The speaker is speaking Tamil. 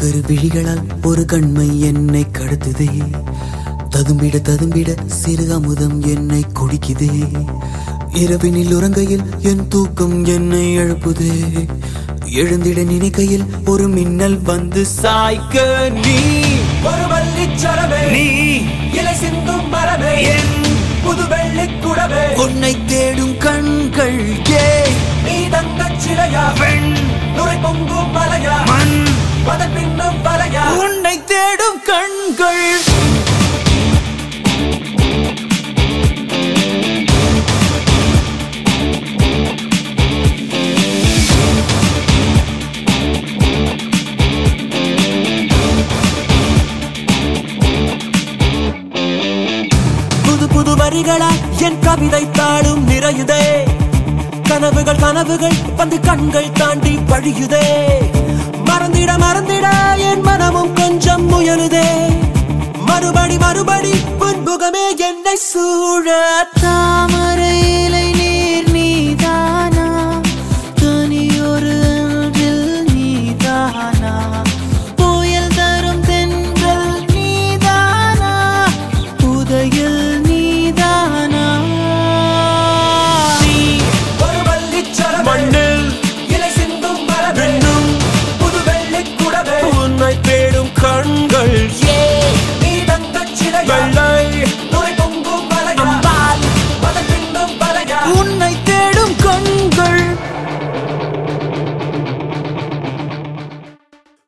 கரு விழிகளால் ஒரு கண்மை என்னை கடத்துதே. ததும்பிட ததும்பிட சிறு அமுதம் என்னை குடிக்குதே. இரவினில் உறங்கையில் என் தூக்கம் என்னை எழுப்புதே. எழுந்திட நினைக்கையில் ஒரு மின்னல் வந்து சாய்க்க நீ ஒரு வள்ளிச்சரமே, நீ இலை சிந்தும் மரமே, என் புது வெள்ளிக் குடமே, உன்னை தேடும் கண்கள் ஏ நீ தங்கச் சிலையா, பெண் நுரை பொங்கும் மலையா, மண் அதன் பின்னும் வலையா, உன்னை தேடும் கண்கள். புது புது வரிகளால் என் கவிதை தாளும் நிறையுதே. கனவுகள் கனவுகள் வந்து கண்கள் தாண்டி பழியுதே. மறந்திட மறந்திட என் மனமும் கொஞ்சம் முயலுதே. மறுபடி மறுபடி புன்புகமே என்னை சூழ. தாமரை இலை